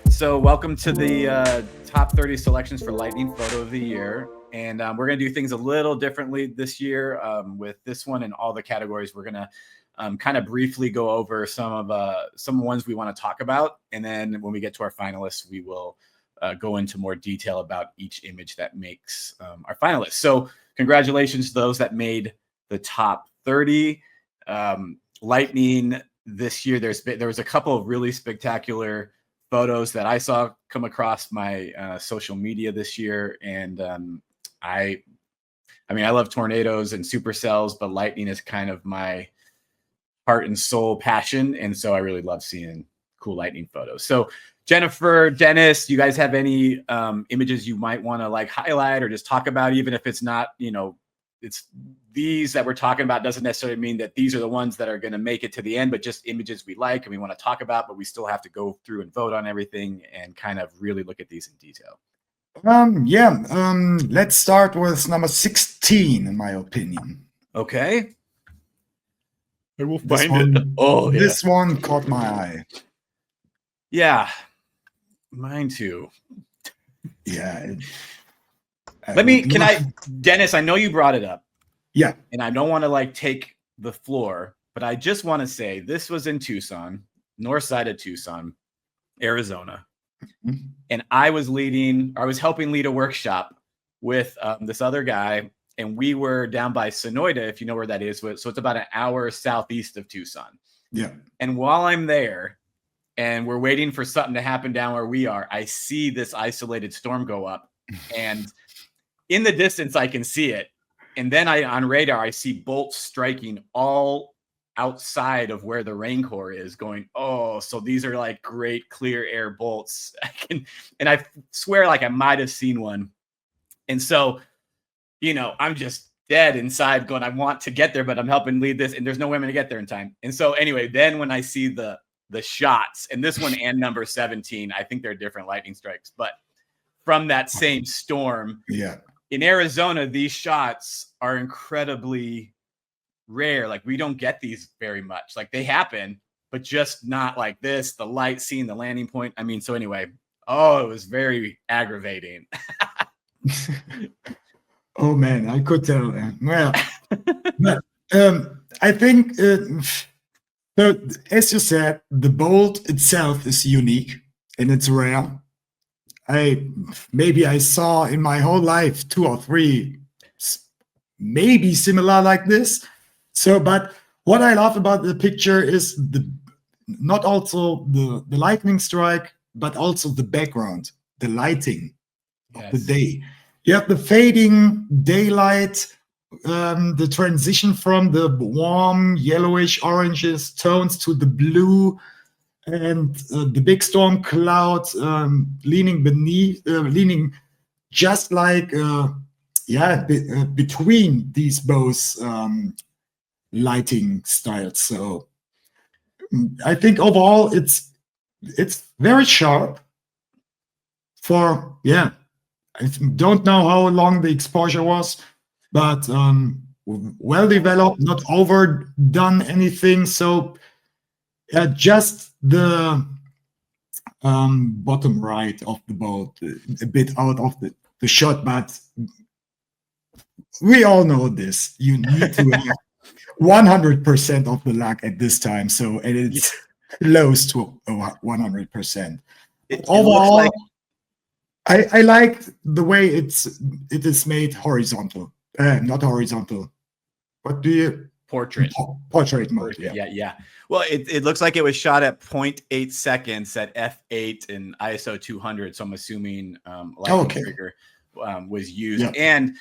So welcome to the top 30 selections for Lightning Photo of the Year. And we're going to do things a little differently this year with this one and all the categories. We're going to kind of briefly go over some ones we want to talk about. And then when we get to our finalists, we will go into more detail about each image that makes our finalists. So congratulations to those that made the top 30. Lightning this year, there was a couple of really spectacular photos that I saw come across my social media this year. And I love tornadoes and supercells, but lightning is kind of my heart and soul passion. And so I really love seeing cool lightning photos. So Jennifer, Dennis, you guys have any images you might want to like highlight or just talk about, even if it's not, it's these that we're talking about doesn't necessarily mean that these are the ones that are going to make it to the end, but just images we like and we want to talk about, but we still have to go through and vote on everything and kind of really look at these in detail. Let's start with number 16, in my opinion. Okay. I will find it. Oh, yeah. This one caught my eye. Yeah. Mine too. Yeah. Dennis, I know you brought it up. Yeah. And I don't want to like take the floor, but I just want to say this was in Tucson, north side of Tucson, Arizona. Mm-hmm. And I was helping lead a workshop with this other guy. And we were down by Sonoyta, if you know where that is. So it's about an hour southeast of Tucson. Yeah. And while I'm there and we're waiting for something to happen down where we are, I see this isolated storm go up. And in the distance, I can see it. And then on radar, I see bolts striking all outside of where the rain core is going, oh, so these are like great clear air bolts. I swear like I might have seen one. And so, I'm just dead inside going, I want to get there, but I'm helping lead this and there's no way I'm going to get there in time. And so anyway, then when I see the shots, and this one and number 17, I think they're different lightning strikes, but from that same storm. Yeah. In Arizona, these shots are incredibly rare. Like we don't get these very much. Like they happen, but just not like this, the light seeing the landing point. So anyway, it was very aggravating. Oh man, I could tell. Well, but, I think, so as you said, the bolt itself is unique and it's rare. I saw in my whole life 2 or 3 maybe similar like this. So, but what I love about the picture is not also the lightning strike, but also the background, the lighting of the day. You have the fading daylight, the transition from the warm yellowish oranges tones to the blue, and the big storm cloud leaning just like between these both lighting styles. So I think overall it's very sharp. I don't know how long the exposure was, but well developed, not overdone anything. So just the bottom right of the boat, a bit out of the shot, but we all know this. You need to have 100% of the luck at this time. So it's close to 100%. Overall, I like the way it is made horizontal, not horizontal. What do you? Portrait mode. Yeah. Well, it looks like it was shot at 0.8 seconds at f8 and ISO 200. So I'm assuming lightning trigger was used. Yeah. And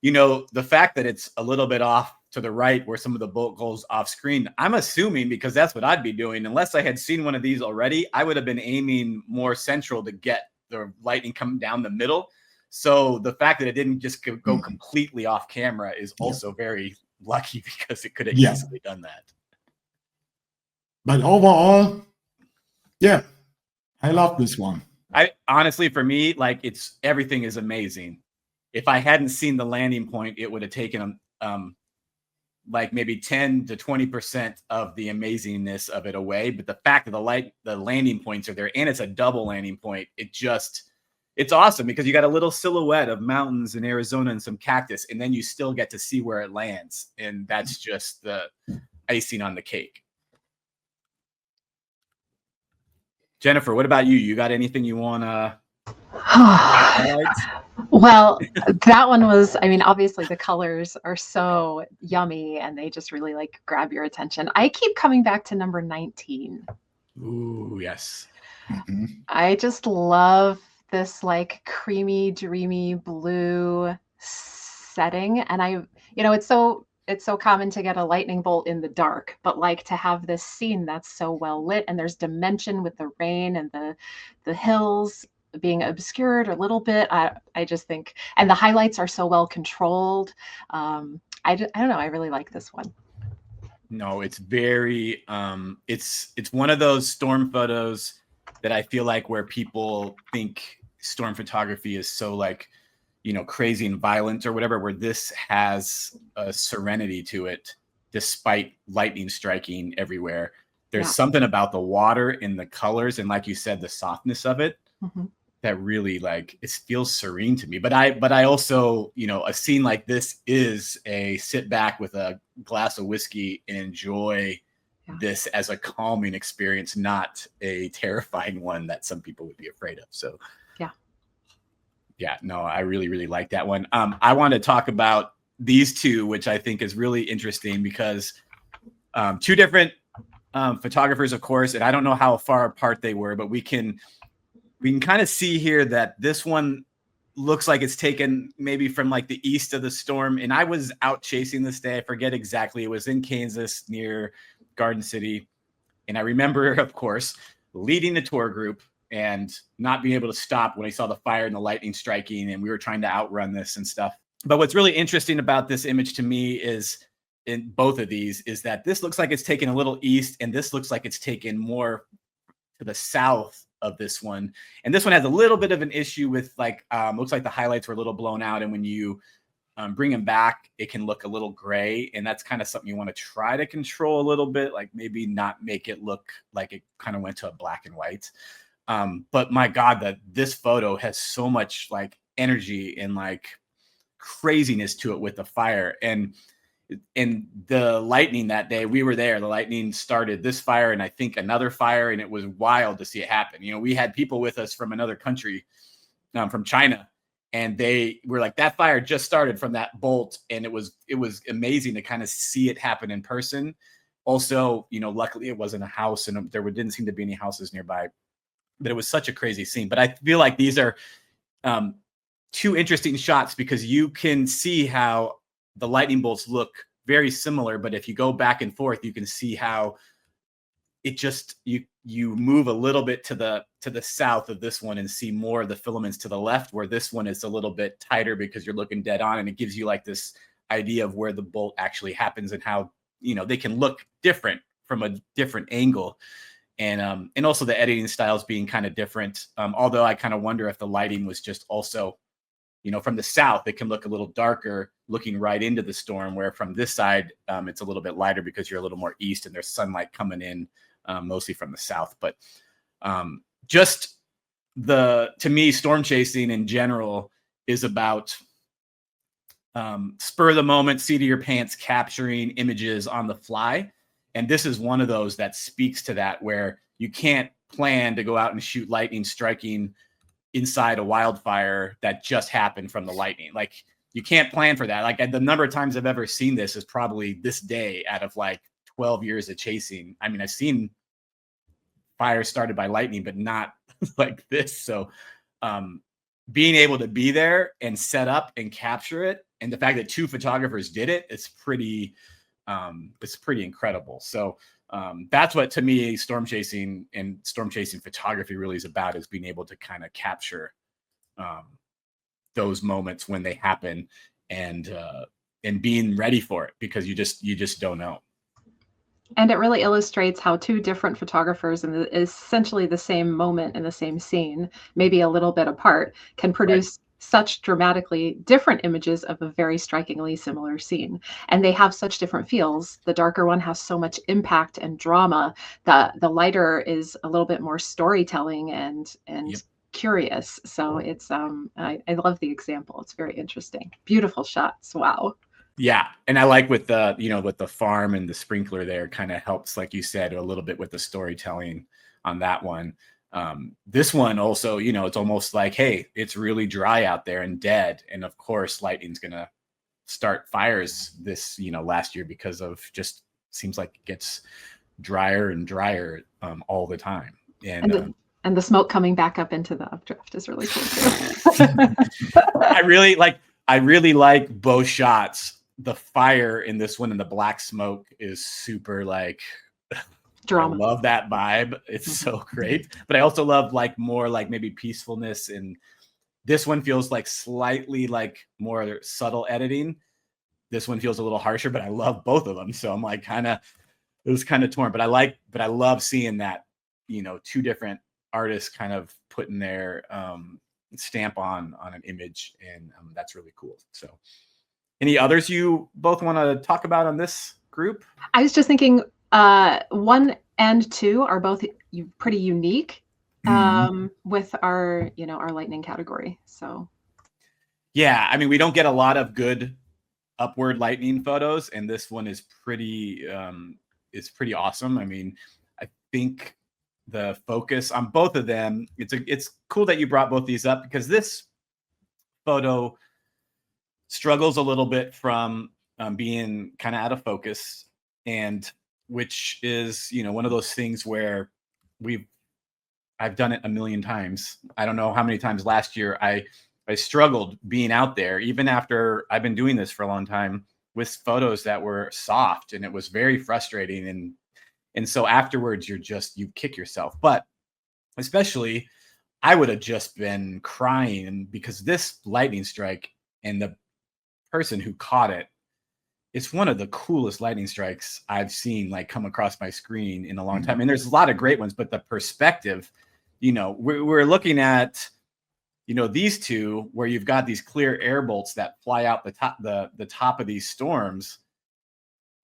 the fact that it's a little bit off to the right where some of the bolt goes off screen, I'm assuming, because that's what I'd be doing. Unless I had seen one of these already, I would have been aiming more central to get the lightning come down the middle. So the fact that it didn't just go completely off camera is also very lucky, because it could have easily done that. But overall, I love this one. I honestly, for me, like everything is amazing. If I hadn't seen the landing point, it would have taken like maybe 10 to 20% of the amazingness of it away. But the fact that the landing points are there, and it's a double landing point, it's awesome because you got a little silhouette of mountains in Arizona and some cactus, and then you still get to see where it lands. And that's just the icing on the cake. Jennifer, what about you? You got anything you want to highlight? Well, that one was, I mean, obviously the colors are so yummy and they just really like grab your attention. I keep coming back to number 19. Ooh, yes. Mhm. I just love this like creamy, dreamy blue setting. And it's so common to get a lightning bolt in the dark, but like to have this scene that's so well lit and there's dimension with the rain and the hills being obscured a little bit. I just think, and the highlights are so well controlled. I don't know. I really like this one. No, it's very it's one of those storm photos that I feel like where people think storm photography is so like, crazy and violent or whatever, where this has a serenity to it despite lightning striking everywhere. There's something about the water and the colors and, like you said, the softness of it that really like it feels serene to me. But I also, a scene like this is a sit back with a glass of whiskey and enjoy this as a calming experience, not a terrifying one that some people would be afraid of. So yeah, no, I really, really like that one. I want to talk about these two, which I think is really interesting because two different photographers, of course, and I don't know how far apart they were, but we can kind of see here that this one looks like it's taken maybe from like the east of the storm. And I was out chasing this day. I forget exactly. It was in Kansas near Garden City. And I remember, of course, leading the tour group and not being able to stop when I saw the fire and the lightning striking, and we were trying to outrun this and stuff. But what's really interesting about this image to me is in both of these is that this looks like it's taken a little east, and this looks like it's taken more to the south of this one. And this one has a little bit of an issue with like, looks like the highlights were a little blown out. And when you bring them back, it can look a little gray. And that's kind of something you want to try to control a little bit, like maybe not make it look like it kind of went to a black and white. But my God, this photo has so much like energy and like craziness to it with the fire. And the lightning that day, we were there. The lightning started this fire and I think another fire, and it was wild to see it happen. We had people with us from another country, from China, and they were like, that fire just started from that bolt, and it was amazing to kind of see it happen in person. Also, luckily it wasn't a house, and there didn't seem to be any houses nearby. But it was such a crazy scene. But I feel like these are two interesting shots because you can see how the lightning bolts look very similar. But if you go back and forth, you can see how it just you move a little bit to the south of this one and see more of the filaments to the left, where this one is a little bit tighter because you're looking dead on, and it gives you like this idea of where the bolt actually happens and how they can look different from a different angle. And also the editing styles being kind of different. Although I kind of wonder if the lighting was just also, from the south, it can look a little darker looking right into the storm, where from this side, it's a little bit lighter because you're a little more east and there's sunlight coming in mostly from the south. But to me, storm chasing in general is about spur of the moment, seat of your pants, capturing images on the fly. And this is one of those that speaks to that, where you can't plan to go out and shoot lightning striking inside a wildfire that just happened from the lightning. Like, you can't plan for that. Like, the number of times I've ever seen this is probably this day out of like 12 years of chasing. I mean, I've seen fires started by lightning, but not like this. So being able to be there and set up and capture it, and the fact that two photographers did it, it's pretty incredible. So that's what, to me, storm chasing photography really is about, is being able to kind of capture those moments when they happen, and being ready for it, because you just don't know. And it really illustrates how two different photographers in essentially the same moment in the same scene, maybe a little bit apart, can produce such dramatically different images of a very strikingly similar scene, and they have such different feels. The darker one has so much impact and drama. The lighter is a little bit more storytelling and Yep. curious. So it's I love the example. It's very interesting. Beautiful shots. Wow. Yeah, and I like with the, you know, with the farm and the sprinkler there, kind of helps, like you said, a little bit with the storytelling on that one. This one also, you know, it's almost like, hey, it's really dry out there and dead, and of course, lightning's gonna start fires this, you know, last year because of just seems like it gets drier and drier all the time, And and the smoke coming back up into the updraft is really cool too. I really like both shots. The fire in this one and the black smoke is super like Drama. I love that vibe. It's so great. But I also love like more like maybe peacefulness, and this one feels like slightly like more subtle editing. This one feels a little harsher, but I love both of them. So I'm like it was kind of torn, but I love seeing that, you know, two different artists kind of putting their stamp on an image, and that's really cool. So any others you both want to talk about on this group? I was just thinking 1 and 2 are both pretty unique with our, you know, our lightning category. So Yeah, I mean, we don't get a lot of good upward lightning photos, and this one is pretty awesome. I mean, I think the focus on both of them, it's cool that you brought both these up, because this photo struggles a little bit from being kind of out of focus, and which is, you know, one of those things where I've done it a million times. I don't know how many times last year I struggled being out there, even after I've been doing this for a long time, with photos that were soft, and it was very frustrating. And so afterwards you kick yourself. But especially I would have just been crying, because this lightning strike and the person who caught it, it's one of the coolest lightning strikes I've seen like come across my screen in a long time. And there's a lot of great ones, but the perspective, you know, we're looking at, you know, these two where you've got these clear air bolts that fly out the top of these storms,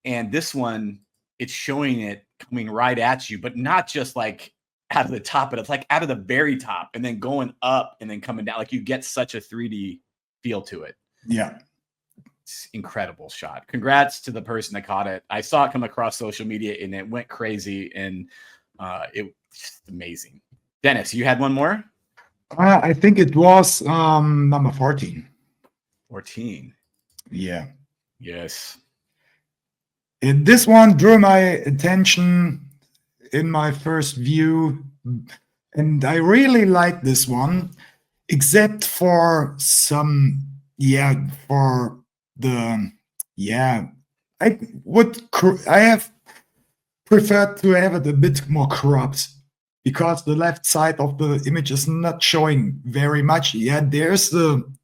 and this one, it's showing it coming right at you, but not just like out of the top, but it's like out of the very top and then going up and then coming down. Like you get such a 3D feel to it. Yeah. It's incredible shot. Congrats to the person that caught it. I saw it come across social media and it went crazy, and it was just amazing. Dennis, you had one more? I think it was number 14. 14. Yeah. Yes. This one drew my attention in my first view, and I really like this one, except for some, for the, I have preferred to have it a bit more cropped, because the left side of the image is not showing very much. Yeah, there's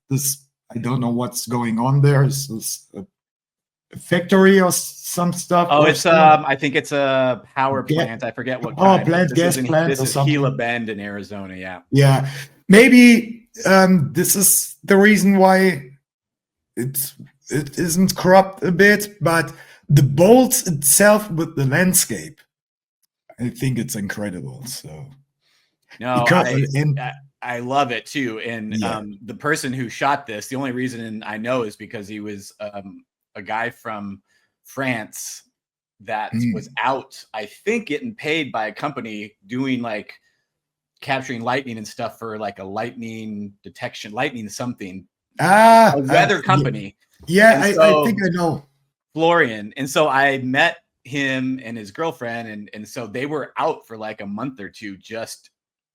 this, I don't know what's going on there. It's this factory or some stuff. Oh, it's I think it's a power plant. I forget what kind. Gas plant This or is something. Gila Bend in Arizona. Yeah. Yeah, maybe this is the reason why it isn't cropped a bit, but the bolts itself with the landscape, I think it's incredible. So no, I love it too. And the person who shot this, the only reason I know is because he was a guy from France that was out, I think, getting paid by a company doing like capturing lightning and stuff for like a lightning detection, lightning something, a weather company. Yeah, I think I know. Florian. And so I met him and his girlfriend, and so they were out for like a month or two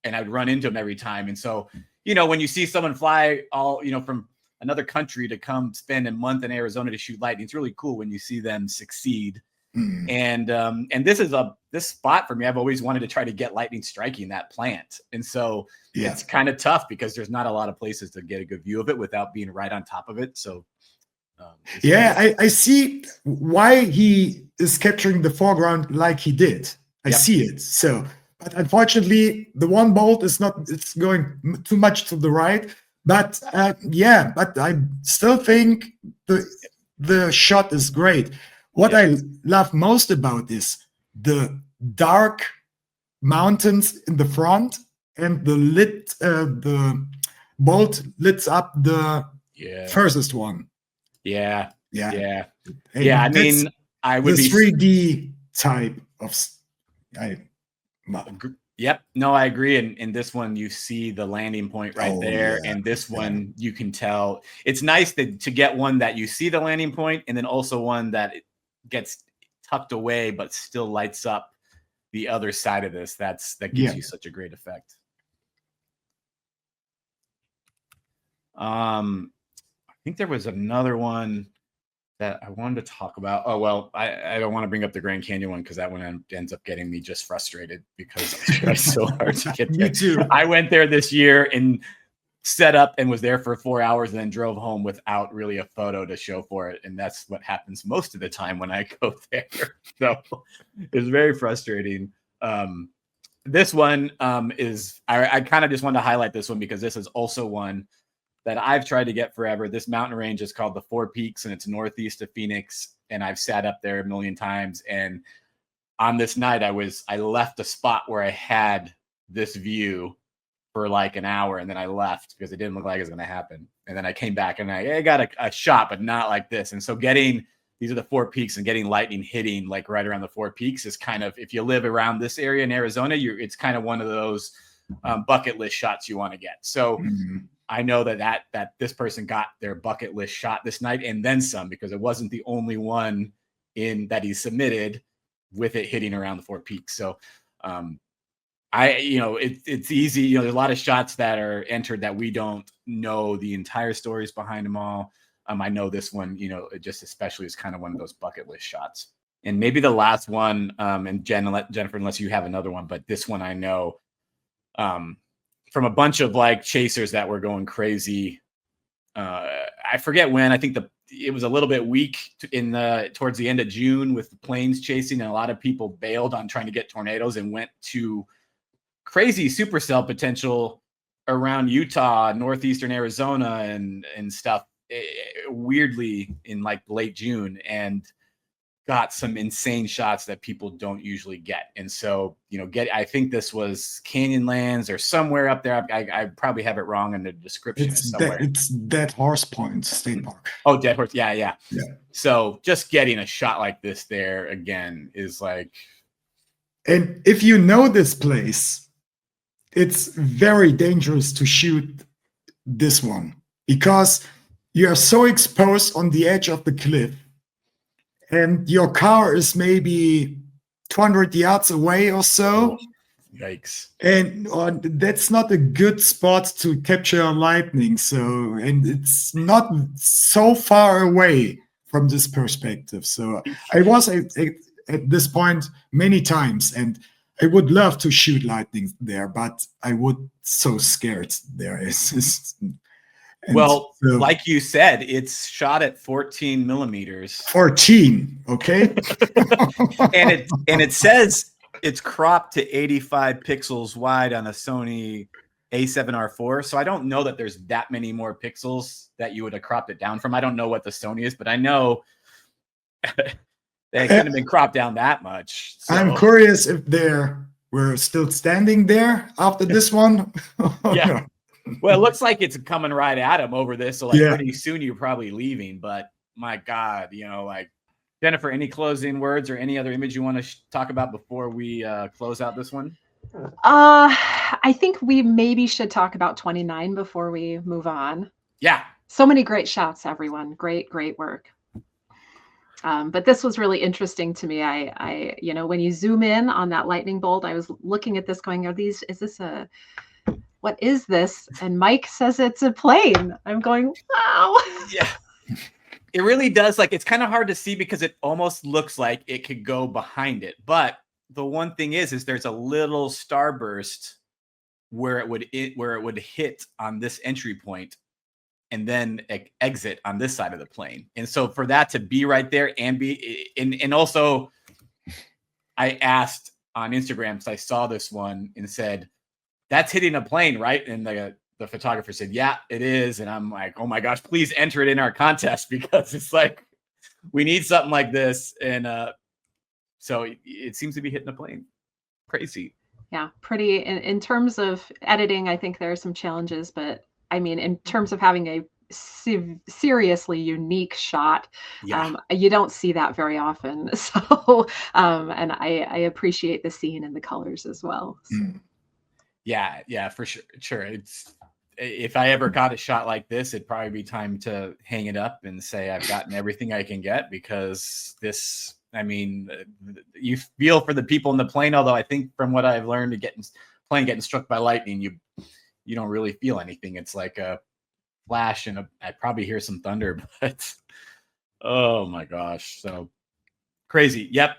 and I'd run into him every time. And so, you know, when you see someone fly all, you know, from another country to come spend a month in Arizona to shoot lightning, it's really cool when you see them succeed. And this spot for me, I've always wanted to try to get lightning striking that plant. And so it's kind of tough because there's not a lot of places to get a good view of it without being right on top of it. So I see why he is capturing the foreground like he did. I see it. So, but unfortunately, the one bolt is not, it's going too much to the right, But yeah, but I still think the shot is great. What I love most about this, the dark mountains in the front and the bolt lit up the furthest one. Yeah. And I mean, I would the be 3D type of. Yep. No, I agree. And in this one, you see the landing point right there. And this one, you can tell it's nice to get one that you see the landing point, and then also one that it gets tucked away, but still lights up the other side of this. That gives you such a great effect. I think there was another one that I wanted to talk about. Oh, well, I don't want to bring up the Grand Canyon one because that one ends up getting me just frustrated because it's so hard to get there. Me too. I went there this year and set up and was there for 4 hours and then drove home without really a photo to show for it. And that's what happens most of the time when I go there. So it's very frustrating. This one is, I kind of just wanted to highlight this one because this is also one that I've tried to get forever. This mountain range is called the Four Peaks, and it's northeast of Phoenix. And I've sat up there a million times. And on this night, I left a spot where I had this view for like an hour, and then I left because it didn't look like it was going to happen. And then I came back and I got a shot, but not like this. And so these are the Four Peaks, and getting lightning hitting like right around the Four Peaks is kind of, if you live around this area in Arizona, it's kind of one of those bucket list shots you want to get. So I know that this person got their bucket list shot this night and then some, because it wasn't the only one that he submitted with it hitting around the Four Peaks. So it's easy. There's a lot of shots that are entered that we don't know the entire stories behind them all. I know this one, it just especially is kind of one of those bucket list shots. And maybe the last one, and Jennifer, unless you have another one, but this one I know from a bunch of like chasers that were going crazy. I forget when. I think it was a little bit weak towards the end of June with the planes chasing, and a lot of people bailed on trying to get tornadoes and went to crazy supercell potential around Utah, northeastern Arizona, and stuff. Weirdly in like late June, and got some insane shots that people don't usually get. And so, I think this was Canyonlands or somewhere up there. I probably have it wrong in the description. It's Dead Horse Point State Park. Oh, Dead Horse. Yeah. So just getting a shot like this there again is like. And if you know this place, it's very dangerous to shoot this one because you are so exposed on the edge of the cliff, and your car is maybe 200 yards away or so. Yikes. And that's not a good spot to capture lightning. And it's not so far away from this perspective. So I was at this point many times, and I would love to shoot lightning there, but I would so scared there. Well, like you said, it's shot at 14 millimeters. 14, okay. and it says it's cropped to 85 pixels wide on a Sony A7R4. So I don't know that there's that many more pixels that you would have cropped it down from. I don't know what the Sony is, but I know that it couldn't have been cropped down that much. So. I'm curious if we're still standing there after this one. Yeah. Well, it looks like it's coming right at him over this. So pretty soon you're probably leaving. But my God, like Jennifer, any closing words or any other image you want to talk about before we close out this one? I think we maybe should talk about 29 before we move on. Yeah. So many great shots, everyone. Great work. But this was really interesting to me. I when you zoom in on that lightning bolt, I was looking at this going, what is this? And Mike says it's a plane. I'm going, wow. Yeah. It really does. Like, it's kind of hard to see because it almost looks like it could go behind it. But the one thing is there's a little starburst where it would hit on this entry point and then exit on this side of the plane. And so for that to be right there and also I asked on Instagram, because I saw this one and said, that's hitting a plane, right? And the the photographer said, yeah, it is. And I'm like, oh my gosh, please enter it in our contest, because it's like, we need something like this. And so it seems to be hitting a plane. Crazy. Yeah, pretty in terms of editing, I think there are some challenges, but I mean, in terms of having a seriously unique shot, Yeah. you don't see that very often. So, and I appreciate the scene and the colors as well. So. Yeah, for sure. Sure. It's, if I ever got a shot like this, it'd probably be time to hang it up and say I've gotten everything I can get, because this, I mean, you feel for the people in the plane, although I think from what I've learned to getting struck by lightning, you don't really feel anything. It's like a flash and I probably hear some thunder, but oh my gosh. So crazy. Yep.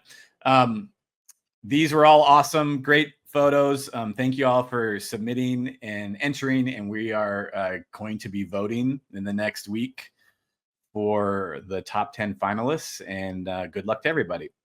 These were all awesome, great photos. Thank you all for submitting and entering, and we are going to be voting in the next week for the top 10 finalists, and good luck to everybody.